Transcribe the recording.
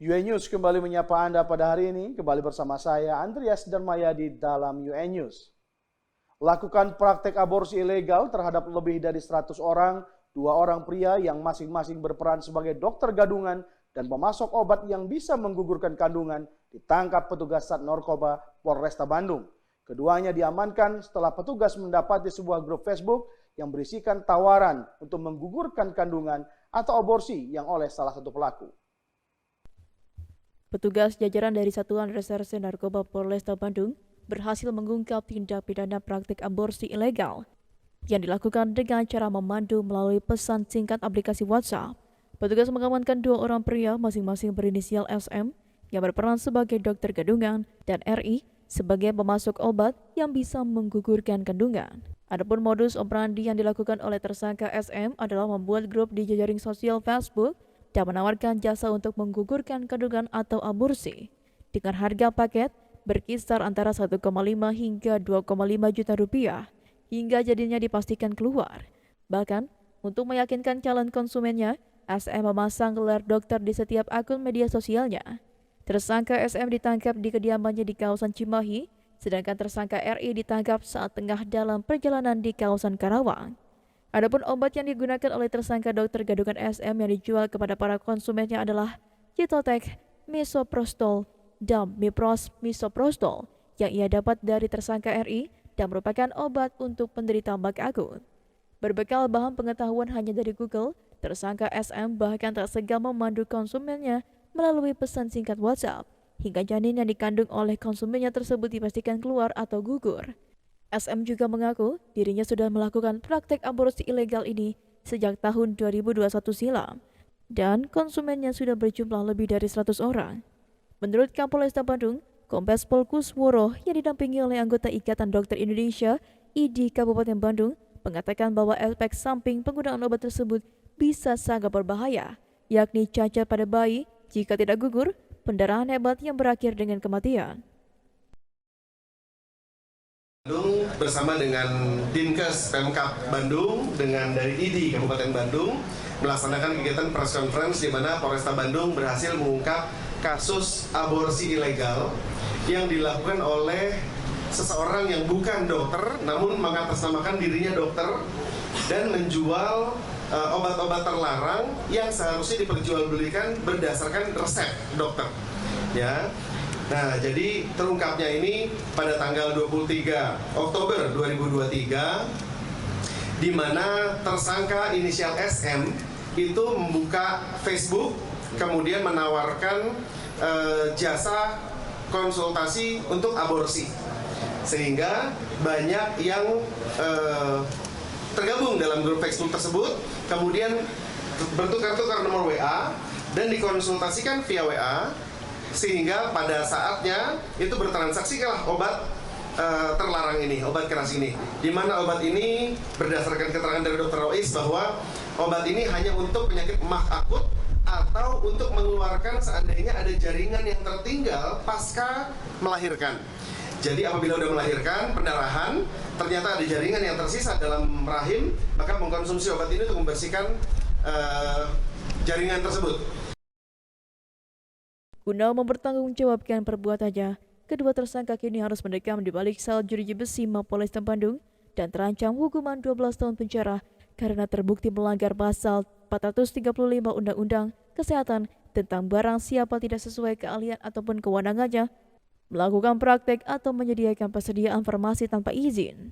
UN News kembali menyapa Anda pada hari ini. Kembali bersama saya, Andreas Darmaya di dalam UN News. Lakukan praktek aborsi ilegal terhadap lebih dari 100 orang, 2 orang pria yang masing-masing berperan sebagai dokter gadungan dan pemasok obat yang bisa menggugurkan kandungan ditangkap petugas Sat Narkoba Polresta Bandung. Keduanya diamankan setelah petugas mendapati sebuah grup Facebook yang berisikan tawaran untuk menggugurkan kandungan atau aborsi yang oleh salah satu pelaku. Petugas jajaran dari Satuan Reserse Narkoba Polresta Bandung berhasil mengungkap tindak pidana praktik aborsi ilegal yang dilakukan dengan cara memandu melalui pesan singkat aplikasi WhatsApp. Petugas mengamankan 2 orang pria masing-masing berinisial SM yang berperan sebagai dokter gadungan dan RI sebagai pemasok obat yang bisa menggugurkan kandungan. Adapun modus operandi yang dilakukan oleh tersangka SM adalah membuat grup di jejaring sosial Facebook dan menawarkan jasa untuk menggugurkan kandungan atau aborsi dengan harga paket berkisar antara 1,5 hingga 2,5 juta rupiah hingga jadinya dipastikan keluar. Bahkan, untuk meyakinkan calon konsumennya, SM memasang gelar dokter di setiap akun media sosialnya. Tersangka SM ditangkap di kediamannya di kawasan Cimahi, sedangkan tersangka RI ditangkap saat tengah dalam perjalanan di kawasan Karawang. Adapun obat yang digunakan oleh tersangka dokter gadungan SM yang dijual kepada para konsumennya adalah Citotek, Misoprostol, dan Mipros Misoprostol yang ia dapat dari tersangka RI dan merupakan obat untuk penderita bak akut. Berbekal bahan pengetahuan hanya dari Google, tersangka SM bahkan tak segan memandu konsumennya melalui pesan singkat WhatsApp hingga janin yang dikandung oleh konsumennya tersebut dipastikan keluar atau gugur. SM juga mengaku dirinya sudah melakukan praktek aborsi ilegal ini sejak tahun 2021 silam dan konsumennya sudah berjumlah lebih dari 100 orang. Menurut Kapolresta Bandung, Kombes Pol Kusworo yang didampingi oleh anggota Ikatan Dokter Indonesia (IDI) Kabupaten Bandung mengatakan bahwa efek samping penggunaan obat tersebut bisa sangat berbahaya, yakni cacat pada bayi jika tidak gugur, pendarahan hebat yang berakhir dengan kematian. Bandung bersama dengan Dinkes Pemkab Bandung dengan dari IDI Kabupaten Bandung melaksanakan kegiatan press conference di mana Polresta Bandung berhasil mengungkap kasus aborsi ilegal yang dilakukan oleh seseorang yang bukan dokter namun mengatasnamakan dirinya dokter dan menjual obat-obat terlarang yang seharusnya diperjualbelikan berdasarkan resep dokter. Ya. Nah, jadi terungkapnya ini pada tanggal 23 Oktober 2023 di mana tersangka inisial SM itu membuka Facebook kemudian menawarkan jasa konsultasi untuk aborsi sehingga banyak yang tergabung dalam grup Facebook tersebut kemudian bertukar-tukar nomor WA dan dikonsultasikan via WA sehingga pada saatnya itu bertransaksilah obat terlarang ini, obat keras ini di mana obat ini berdasarkan keterangan dari Dr. Rois bahwa obat ini hanya untuk penyakit emah akut atau untuk mengeluarkan seandainya ada jaringan yang tertinggal pasca melahirkan. Jadi apabila sudah melahirkan, pendarahan, ternyata ada jaringan yang tersisa dalam rahim, maka mengkonsumsi obat ini untuk membersihkan jaringan tersebut. Guna mempertanggungjawabkan perbuatannya, kedua tersangka kini harus mendekam di balik sel jeruji besi Mapolresta Bandung dan terancam hukuman 12 tahun penjara karena terbukti melanggar pasal 435 Undang-Undang Kesehatan tentang barang siapa tidak sesuai keahlian ataupun kewenangannya melakukan praktek atau menyediakan persediaan farmasi tanpa izin.